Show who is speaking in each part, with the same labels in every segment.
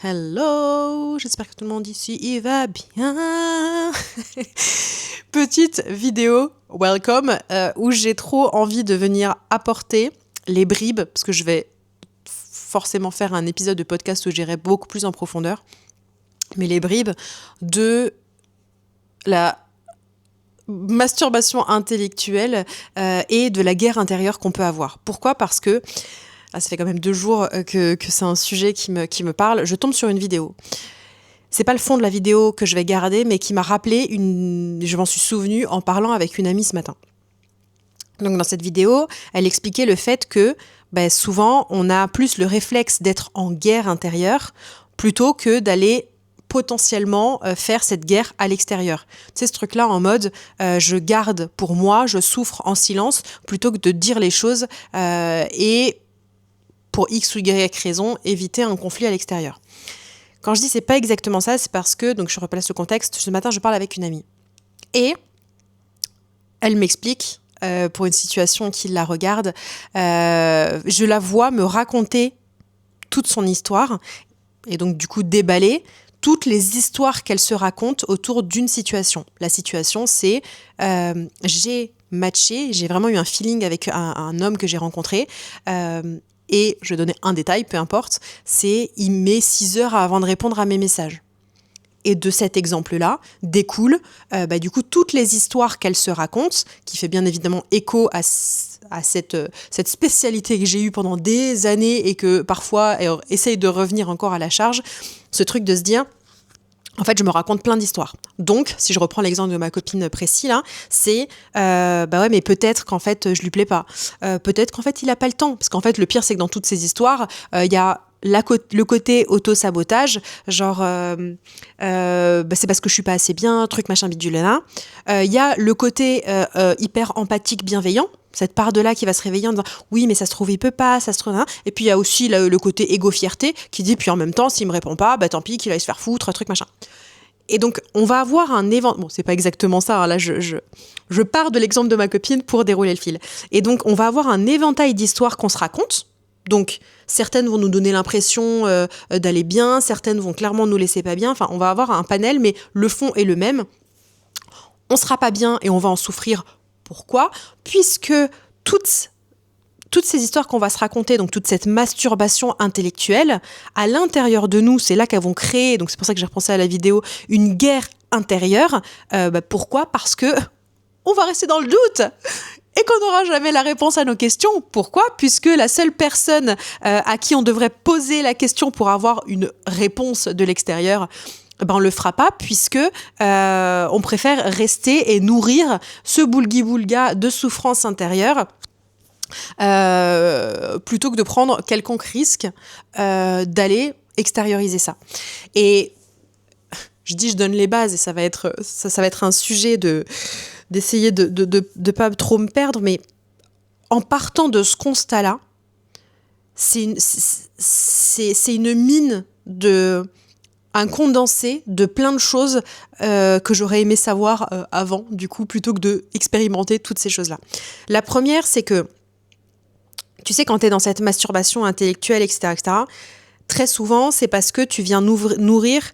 Speaker 1: Hello, j'espère que tout le monde ici il va bien. Petite vidéo, welcome, où j'ai trop envie de venir apporter les bribes, parce que je vais forcément faire un épisode de podcast où j'irai beaucoup plus en profondeur, mais les bribes de la masturbation intellectuelle et de la guerre intérieure qu'on peut avoir. Pourquoi ? Parce que ça fait quand même 2 jours que c'est un sujet qui me parle. Je tombe sur une vidéo. C'est pas le fond de la vidéo que je vais garder, mais qui m'a rappelé je m'en suis souvenue en parlant avec une amie ce matin. Donc dans cette vidéo, elle expliquait le fait que souvent on a plus le réflexe d'être en guerre intérieure plutôt que d'aller potentiellement faire cette guerre à l'extérieur. Tu sais, ce truc-là en mode je garde pour moi, je souffre en silence plutôt que de dire les choses et pour X ou Y raison, éviter un conflit à l'extérieur. Quand je dis c'est pas exactement ça, c'est parce que, donc je replace le contexte, ce matin je parle avec une amie. Et elle m'explique, pour une situation qui la regarde, je la vois me raconter toute son histoire, et donc du coup déballer toutes les histoires qu'elle se raconte autour d'une situation. La situation, c'est j'ai matché, j'ai vraiment eu un feeling avec un homme que j'ai rencontré, et je vais donner un détail, peu importe, c'est il met 6 heures avant de répondre à mes messages. Et de cet exemple-là découle du coup toutes les histoires qu'elle se raconte, qui fait bien évidemment écho à cette spécialité que j'ai eue pendant des années et que parfois elle essaye de revenir encore à la charge, ce truc de se dire en fait, je me raconte plein d'histoires. Donc, si je reprends l'exemple de ma copine Précy, là, c'est mais peut-être qu'en fait, je lui plais pas. Peut-être qu'en fait, il a pas le temps. Parce qu'en fait, le pire, c'est que dans toutes ces histoires, il y a le côté auto-sabotage, genre c'est parce que je suis pas assez bien, truc machin bidule là. Il y a le côté hyper empathique, bienveillant. Cette part de là qui va se réveiller en disant oui mais ça se trouve il peut pas, ça se trouve hein. Et puis il y a aussi le côté égo-fierté qui dit puis en même temps s'il me répond pas tant pis qu'il aille se faire foutre, truc machin. Et donc on va avoir un bon c'est pas exactement ça hein, là je pars de l'exemple de ma copine pour dérouler le fil. Et donc on va avoir un éventail d'histoires qu'on se raconte. Donc certaines vont nous donner l'impression d'aller bien, certaines vont clairement nous laisser pas bien, enfin on va avoir un panel mais le fond est le même. On sera pas bien et on va en souffrir. Pourquoi ? Puisque toutes ces histoires qu'on va se raconter, donc toute cette masturbation intellectuelle, à l'intérieur de nous, c'est là qu'elles vont créer, donc c'est pour ça que j'ai repensé à la vidéo, une guerre intérieure. Pourquoi ? Parce que on va rester dans le doute et qu'on n'aura jamais la réponse à nos questions. Pourquoi ? Puisque la seule personne à qui on devrait poser la question pour avoir une réponse de l'extérieur, on le fera pas puisque on préfère rester et nourrir ce boulgui-boulga de souffrance intérieure plutôt que de prendre quelconque risque d'aller extérioriser ça. Et je donne les bases et ça va être un sujet d'essayer de pas trop me perdre, mais en partant de ce constat-là, c'est une mine un condensé de plein de choses que j'aurais aimé savoir avant, du coup, plutôt que de expérimenter toutes ces choses-là. La première, c'est que, tu sais, quand tu es dans cette masturbation intellectuelle, etc., très souvent, c'est parce que tu viens nourrir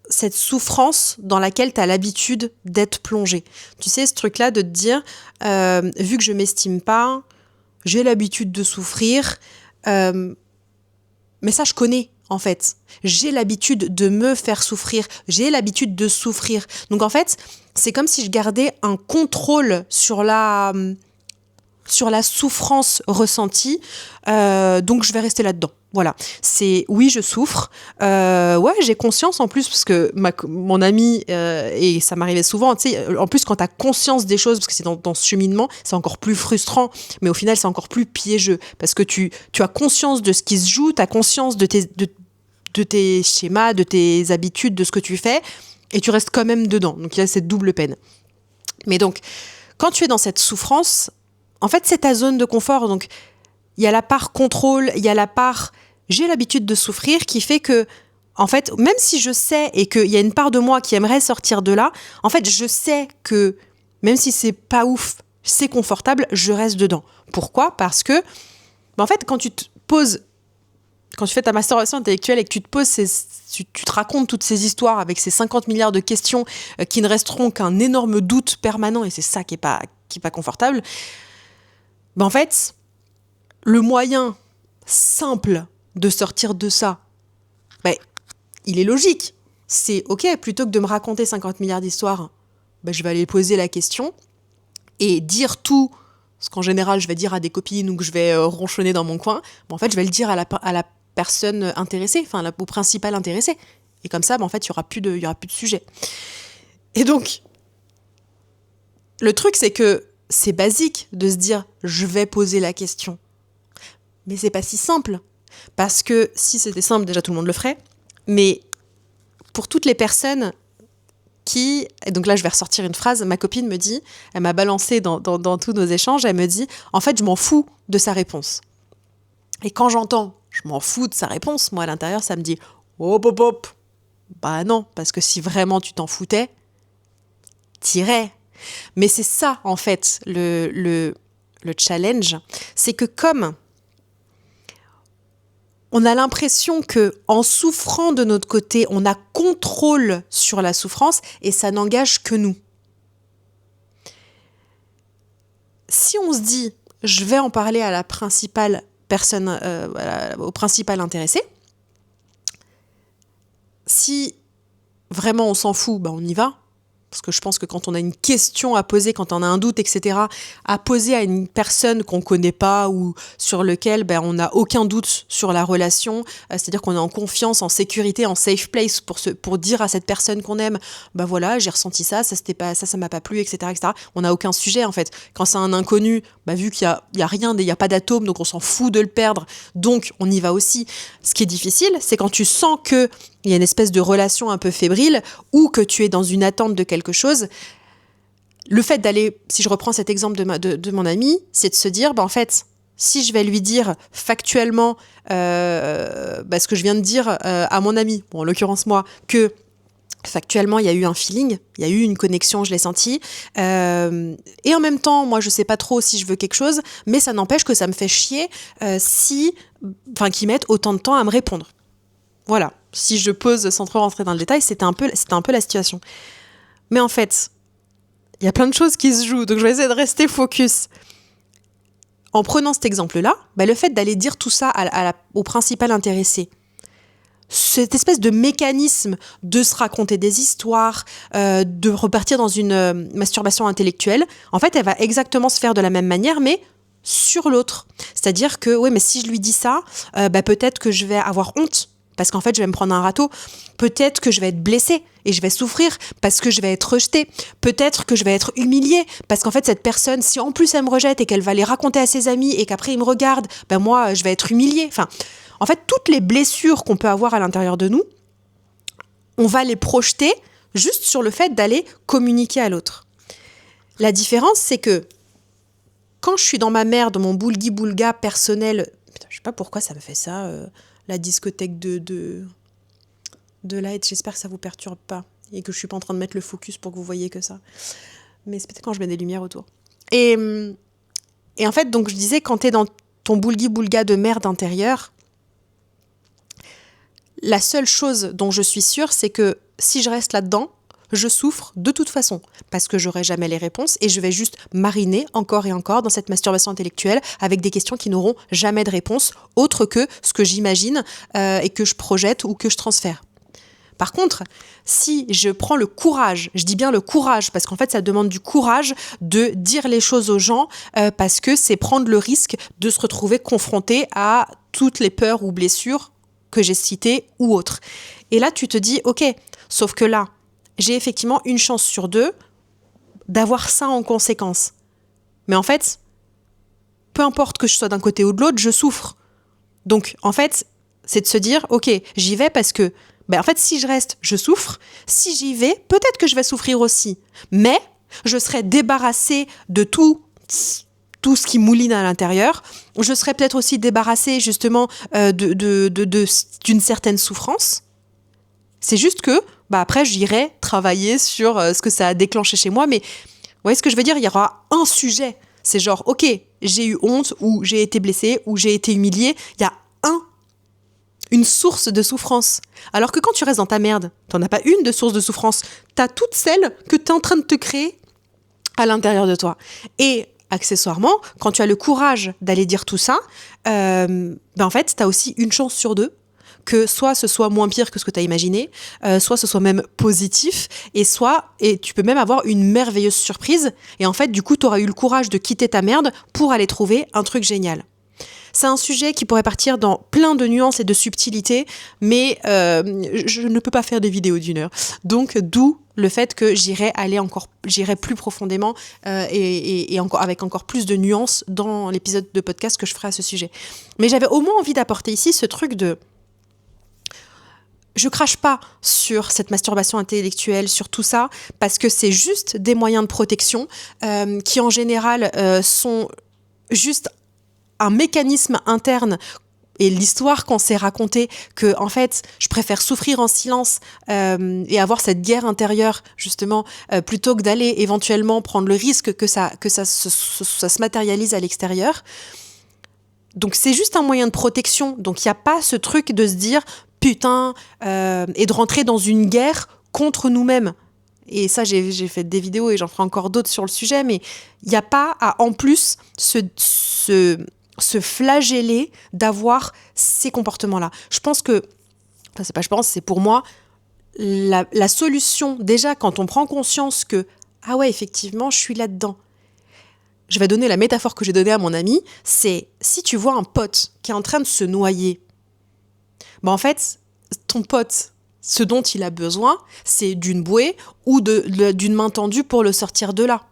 Speaker 1: cette souffrance dans laquelle tu as l'habitude d'être plongé. Tu sais, ce truc-là de te dire, vu que je m'estime pas, j'ai l'habitude de souffrir, mais ça, je connais. En fait, j'ai l'habitude de me faire souffrir, j'ai l'habitude de souffrir. Donc en fait, c'est comme si je gardais un contrôle sur la souffrance ressentie, donc je vais rester là-dedans. Voilà, oui, je souffre, j'ai conscience en plus, parce que mon amie, et ça m'arrivait souvent, tu sais, en plus quand t'as conscience des choses, parce que c'est dans ce cheminement, c'est encore plus frustrant, mais au final c'est encore plus piégeux, parce que tu as conscience de ce qui se joue, t'as conscience de tes schémas, de tes habitudes, de ce que tu fais, et tu restes quand même dedans, donc il y a cette double peine. Mais donc, quand tu es dans cette souffrance, en fait c'est ta zone de confort, donc il y a la part contrôle, il y a la part j'ai l'habitude de souffrir qui fait que, en fait, même si je sais et qu'il y a une part de moi qui aimerait sortir de là, en fait, je sais que même si c'est pas ouf, c'est confortable, je reste dedans. Pourquoi ? Parce que, en fait, quand tu te poses quand tu fais ta masturbation intellectuelle et que tu te poses tu te racontes toutes ces histoires avec ces 50 milliards de questions qui ne resteront qu'un énorme doute permanent, et c'est ça qui est pas confortable, en fait, le moyen simple de sortir de ça, il est logique. C'est OK, plutôt que de me raconter 50 milliards d'histoires, je vais aller poser la question et dire tout ce qu'en général je vais dire à des copines ou que je vais ronchonner dans mon coin. En fait, je vais le dire à la personne intéressée, au principal intéressé. Et comme ça, en fait, il y aura plus de sujet. Et donc, le truc, c'est que c'est basique de se dire « je vais poser la question ». Mais c'est pas si simple. Parce que si c'était simple, déjà tout le monde le ferait. Mais pour toutes les personnes et donc là je vais ressortir une phrase, ma copine me dit, elle m'a balancé dans tous nos échanges, elle me dit « en fait, je m'en fous de sa réponse ». Et quand j'entends « je m'en fous de sa réponse », moi à l'intérieur, ça me dit « hop, hop, hop ». Non, parce que si vraiment tu t'en foutais, t'irais. Mais c'est ça, en fait, le challenge, c'est que comme on a l'impression que en souffrant de notre côté, on a contrôle sur la souffrance et ça n'engage que nous. Si on se dit, je vais en parler à la principale personne, au principal intéressé, si vraiment on s'en fout, on y va. Parce que je pense que quand on a une question à poser, quand on a un doute, etc., à poser à une personne qu'on ne connaît pas ou sur lequel on n'a aucun doute sur la relation, c'est-à-dire qu'on est en confiance, en sécurité, en safe place pour dire à cette personne qu'on aime, voilà, j'ai ressenti ça m'a pas plu, etc., etc. On n'a aucun sujet en fait. Quand c'est un inconnu, vu qu'il y a rien, il n'y a pas d'atome, donc on s'en fout de le perdre, donc on y va aussi. Ce qui est difficile, c'est quand tu sens que il y a une espèce de relation un peu fébrile ou que tu es dans une attente de quelque chose. Le fait d'aller, si je reprends cet exemple de mon ami, c'est de se dire, en fait, si je vais lui dire factuellement ce que je viens de dire à mon ami, en l'occurrence moi, que factuellement il y a eu un feeling, il y a eu une connexion, je l'ai senti, et en même temps, moi je sais pas trop si je veux quelque chose, mais ça n'empêche que ça me fait chier qu'ils mettent autant de temps à me répondre. Voilà, si je pose sans trop rentrer dans le détail, c'était un peu la situation. Mais en fait, il y a plein de choses qui se jouent, donc je vais essayer de rester focus. En prenant cet exemple-là, le fait d'aller dire tout ça au principal intéressé, cette espèce de mécanisme de se raconter des histoires, de repartir dans une masturbation intellectuelle, en fait, elle va exactement se faire de la même manière, mais sur l'autre. C'est-à-dire que, mais si je lui dis ça, peut-être que je vais avoir honte, parce qu'en fait, je vais me prendre un râteau. Peut-être que je vais être blessée et je vais souffrir parce que je vais être rejetée. Peut-être que je vais être humiliée parce qu'en fait, cette personne, si en plus elle me rejette et qu'elle va les raconter à ses amis et qu'après ils me regardent, moi, je vais être humiliée. En fait, toutes les blessures qu'on peut avoir à l'intérieur de nous, on va les projeter juste sur le fait d'aller communiquer à l'autre. La différence, c'est que quand je suis dans ma merde, dans mon boulgui-boulga personnel, je sais pas pourquoi ça me fait ça... la discothèque de Light, j'espère que ça vous perturbe pas et que je suis pas en train de mettre le focus pour que vous voyez que ça. Mais c'est peut-être quand je mets des lumières autour. Et en fait, donc je disais, quand t'es dans ton boulgui-boulga de merde intérieure, la seule chose dont je suis sûre, c'est que si je reste là-dedans, je souffre de toute façon, parce que j'aurai jamais les réponses et je vais juste mariner encore et encore dans cette masturbation intellectuelle avec des questions qui n'auront jamais de réponse autre que ce que j'imagine et que je projette ou que je transfère. Par contre, si je prends le courage, je dis bien le courage, parce qu'en fait ça demande du courage de dire les choses aux gens, parce que c'est prendre le risque de se retrouver confronté à toutes les peurs ou blessures que j'ai citées ou autres. Et là tu te dis, ok, sauf que là, j'ai effectivement une chance sur 2 d'avoir ça en conséquence. Mais en fait, peu importe que je sois d'un côté ou de l'autre, je souffre. Donc, en fait, c'est de se dire, ok, j'y vais parce que, en fait, si je reste, je souffre. Si j'y vais, peut-être que je vais souffrir aussi. Mais je serai débarrassée de tout ce qui mouline à l'intérieur. Je serai peut-être aussi débarrassée, justement, d'une certaine souffrance. C'est juste que, après, j'irai travailler sur ce que ça a déclenché chez moi. Mais, vous voyez ce que je veux dire ? Il y aura un sujet. C'est genre, ok, j'ai eu honte, ou j'ai été blessée, ou j'ai été humiliée. Il y a un une source de souffrance. Alors que quand tu restes dans ta merde, t'en as pas une de source de souffrance, t'as toutes celles que t'es en train de te créer à l'intérieur de toi. Et accessoirement, quand tu as le courage d'aller dire tout ça, en fait, t'as aussi une chance sur deux que soit ce soit moins pire que ce que tu as imaginé, soit ce soit même positif, et tu peux même avoir une merveilleuse surprise, et en fait, du coup, tu auras eu le courage de quitter ta merde pour aller trouver un truc génial. C'est un sujet qui pourrait partir dans plein de nuances et de subtilités, mais je ne peux pas faire des vidéos d'1 heure. Donc, d'où le fait que j'irai plus profondément et encore, avec encore plus de nuances dans l'épisode de podcast que je ferai à ce sujet. Mais j'avais au moins envie d'apporter ici ce truc de... Je crache pas sur cette masturbation intellectuelle, sur tout ça, parce que c'est juste des moyens de protection qui, en général, sont juste un mécanisme interne. Et l'histoire qu'on s'est racontée, que en fait, je préfère souffrir en silence et avoir cette guerre intérieure, justement, plutôt que d'aller éventuellement prendre le risque que ça se matérialise à l'extérieur. Donc c'est juste un moyen de protection. Donc il n'y a pas ce truc de se dire putain, et de rentrer dans une guerre contre nous-mêmes. Et ça, j'ai fait des vidéos et j'en ferai encore d'autres sur le sujet, mais il n'y a pas à, en plus, se flageller d'avoir ces comportements-là. Je pense que, c'est pour moi, la solution, déjà, quand on prend conscience que, ah ouais, effectivement, je suis là-dedans. Je vais donner la métaphore que j'ai donnée à mon ami, c'est si tu vois un pote qui est en train de se noyer, en fait, ton pote, ce dont il a besoin, c'est d'une bouée ou d'une main tendue pour le sortir de là.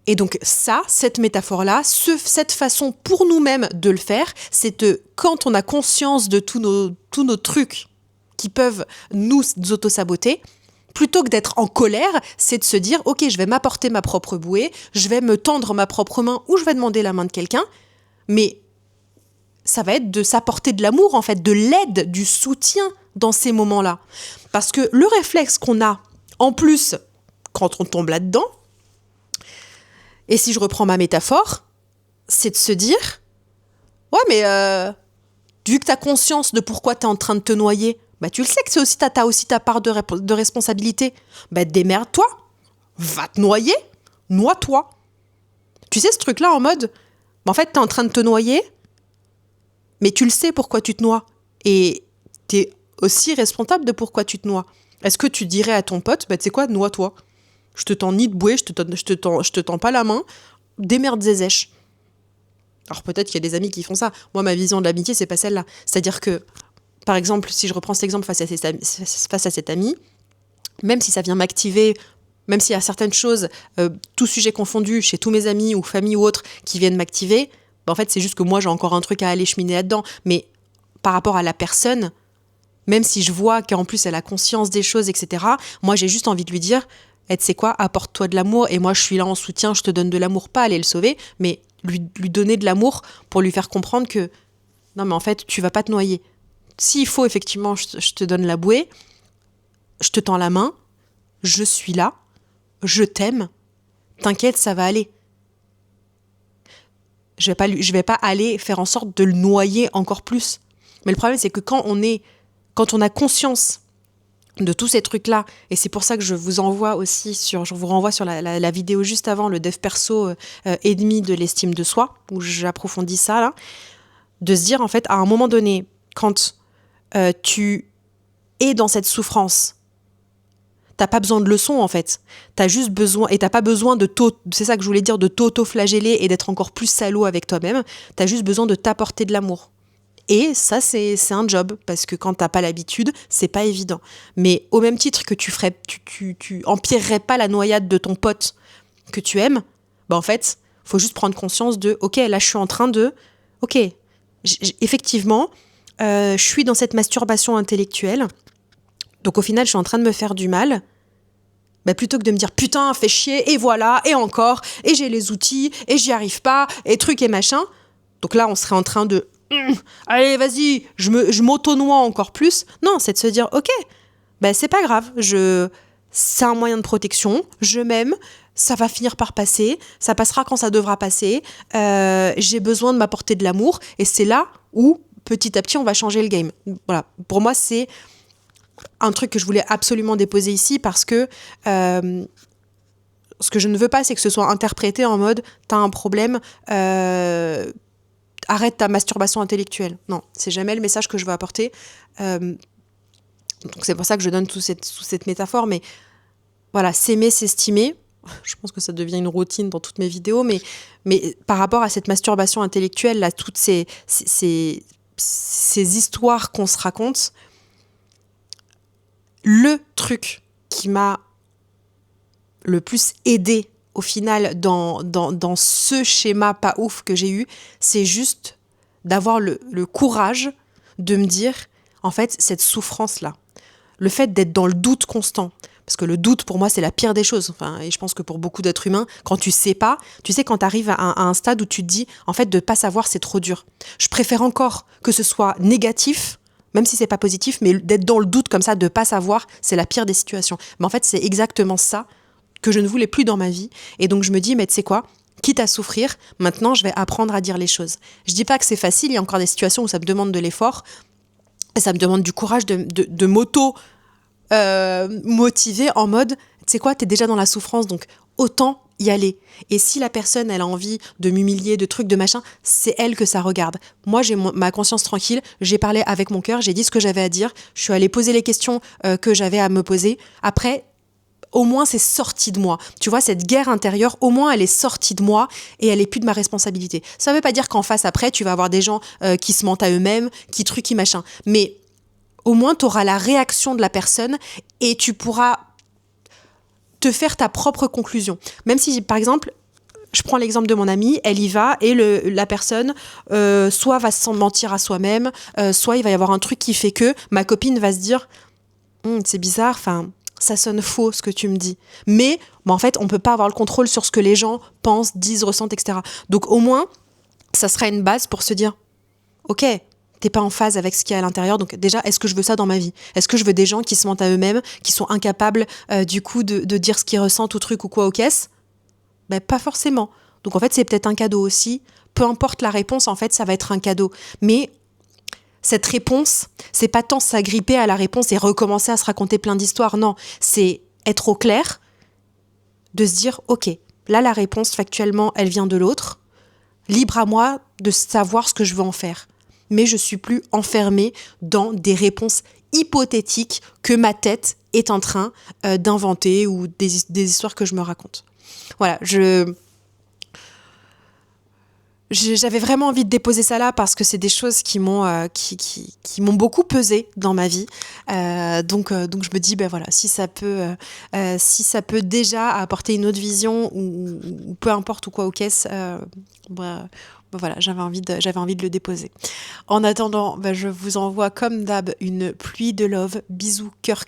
Speaker 1: Et donc cette métaphore-là, cette façon pour nous-mêmes de le faire, c'est quand on a conscience de tous nos trucs qui peuvent nous auto-saboter, plutôt que d'être en colère, c'est de se dire « Ok, je vais m'apporter ma propre bouée, je vais me tendre ma propre main ou je vais demander la main de quelqu'un, mais... » ça va être de s'apporter de l'amour, en fait, de l'aide, du soutien dans ces moments-là. Parce que le réflexe qu'on a, en plus, quand on tombe là-dedans, et si je reprends ma métaphore, c'est de se dire « Ouais, mais vu que tu as conscience de pourquoi tu es en train de te noyer, tu le sais que t'as aussi ta part de responsabilité. Démerde-toi, va te noyer, noie-toi. » Tu sais, ce truc-là en mode en fait, tu es en train de te noyer, mais tu le sais pourquoi tu te noies. Et tu es aussi responsable de pourquoi tu te noies. Est-ce que tu dirais à ton pote, tu sais quoi, noie-toi. Je te tends ni de bouée, je te tends pas la main, démerde zézèche. Alors peut-être qu'il y a des amis qui font ça. Moi, ma vision de l'amitié, c'est pas celle-là. C'est-à-dire que, par exemple, si je reprends cet exemple face à cet ami, même si ça vient m'activer, même s'il y a certaines choses, tout sujet confondu, chez tous mes amis ou famille ou autres, qui viennent m'activer, en fait, c'est juste que moi, j'ai encore un truc à aller cheminer là-dedans. Mais par rapport à la personne, même si je vois qu'en plus, elle a conscience des choses, etc., moi, j'ai juste envie de lui dire, tu sais quoi, apporte-toi de l'amour, et moi, je suis là en soutien, je te donne de l'amour, pas aller le sauver, mais lui donner de l'amour pour lui faire comprendre que, non, mais en fait, tu vas pas te noyer. S'il faut, effectivement, je te donne la bouée, je te tends la main, je suis là, je t'aime, t'inquiète, ça va aller. Je vais pas aller faire en sorte de le noyer encore plus. Mais le problème, c'est que quand on a conscience de tous ces trucs-là, et c'est pour ça que je vous renvoie sur la vidéo juste avant, le dev perso ennemi de l'estime de soi, où j'approfondis ça, là, de se dire, en fait, à un moment donné, quand tu es dans cette souffrance, t'as pas besoin de leçons, en fait. T'as juste besoin, et t'as pas besoin c'est ça que je voulais dire, de t'auto-flageller et d'être encore plus salaud avec toi-même. T'as juste besoin de t'apporter de l'amour. Et ça, c'est un job, parce que quand t'as pas l'habitude, c'est pas évident. Mais au même titre que tu empirerais pas la noyade de ton pote que tu aimes, en fait, faut juste prendre conscience de, ok, là, je suis en train de, ok, effectivement, je suis dans cette masturbation intellectuelle. Donc au final, je suis en train de me faire du mal. Plutôt que de me dire putain, fais chier, et voilà, et encore, et j'ai les outils, et j'y arrive pas, et truc et machin. Donc là, on serait en train de allez, vas-y, je m'auto-noie encore plus. Non, c'est de se dire ok, c'est pas grave, c'est un moyen de protection, je m'aime, ça va finir par passer, ça passera quand ça devra passer, j'ai besoin de m'apporter de l'amour, et c'est là où petit à petit, on va changer le game. Voilà. Pour moi, c'est un truc que je voulais absolument déposer ici parce que ce que je ne veux pas, c'est que ce soit interprété en mode « t'as un problème, arrête ta masturbation intellectuelle ». Non, c'est jamais le message que je veux apporter. Donc c'est pour ça que je donne sous cette métaphore, mais voilà, s'aimer, s'estimer. Je pense que ça devient une routine dans toutes mes vidéos, mais par rapport à cette masturbation intellectuelle, là, toutes ces histoires qu'on se raconte, le truc qui m'a le plus aidé au final dans ce schéma pas ouf que j'ai eu, c'est juste d'avoir le courage de me dire, en fait, cette souffrance-là, le fait d'être dans le doute constant, parce que le doute, pour moi, c'est la pire des choses. Enfin, et je pense que pour beaucoup d'êtres humains, quand tu sais pas, tu sais, quand tu arrives à un stade où tu te dis, en fait, de pas savoir, c'est trop dur. Je préfère encore que ce soit négatif, même si c'est pas positif, mais d'être dans le doute comme ça, de pas savoir, c'est la pire des situations. Mais en fait, c'est exactement ça que je ne voulais plus dans ma vie. Et donc, je me dis, mais tu sais quoi ? Quitte à souffrir, maintenant, je vais apprendre à dire les choses. Je dis pas que c'est facile, il y a encore des situations où ça me demande de l'effort, et ça me demande du courage de motiver en mode, tu sais quoi, t'es déjà dans la souffrance, donc autant y aller. Et si la personne, elle a envie de m'humilier, de trucs, de machin, c'est elle que ça regarde. Moi, j'ai ma conscience tranquille, j'ai parlé avec mon cœur, j'ai dit ce que j'avais à dire, je suis allée poser les questions que j'avais à me poser. Après, au moins, c'est sorti de moi. Tu vois, cette guerre intérieure, au moins, elle est sortie de moi et elle est plus de ma responsabilité. Ça veut pas dire qu'en face, après, tu vas avoir des gens qui se mentent à eux-mêmes, qui machin. Mais au moins, tu auras la réaction de la personne et tu pourras te faire ta propre conclusion. Même si, par exemple, je prends l'exemple de mon amie, elle y va et la personne soit va se mentir à soi-même, soit il va y avoir un truc qui fait que ma copine va se dire c'est bizarre, enfin, ça sonne faux ce que tu me dis. Mais en fait, on peut pas avoir le contrôle sur ce que les gens pensent, disent, ressentent, etc. Donc au moins, ça sera une base pour se dire ok, t'es pas en phase avec ce qu'il y a à l'intérieur, donc déjà, est-ce que je veux ça dans ma vie ? Est-ce que je veux des gens qui se mentent à eux-mêmes, qui sont incapables du coup de dire ce qu'ils ressentent ou truc ou quoi aux caisses ? Ben pas forcément. Donc en fait, c'est peut-être un cadeau aussi. Peu importe la réponse, en fait, ça va être un cadeau. Mais cette réponse, c'est pas tant s'agripper à la réponse et recommencer à se raconter plein d'histoires, non. C'est être au clair, de se dire, ok, là la réponse factuellement, elle vient de l'autre. Libre à moi de savoir ce que je veux en faire. Mais je suis plus enfermée dans des réponses hypothétiques que ma tête est en train d'inventer ou des histoires que je me raconte. Voilà, j'avais vraiment envie de déposer ça là parce que c'est des choses qui m'ont beaucoup pesé dans ma vie. Donc je me dis ben voilà, si ça peut déjà apporter une autre vision ou peu importe ou quoi aux caisses, voilà, j'avais envie de le déposer. En attendant, je vous envoie comme d'hab une pluie de love, bisous cœur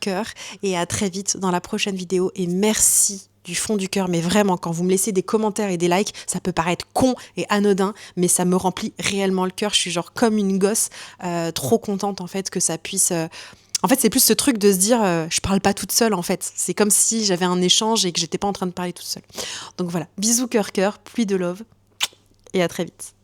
Speaker 1: et à très vite dans la prochaine vidéo et merci du fond du cœur, mais vraiment, quand vous me laissez des commentaires et des likes, ça peut paraître con et anodin, mais ça me remplit réellement le cœur. Je suis genre comme une gosse, trop contente en fait que ça puisse... En fait, c'est plus ce truc de se dire, je parle pas toute seule en fait. C'est comme si j'avais un échange et que j'étais pas en train de parler toute seule. Donc voilà, bisous cœur, pluie de love et à très vite.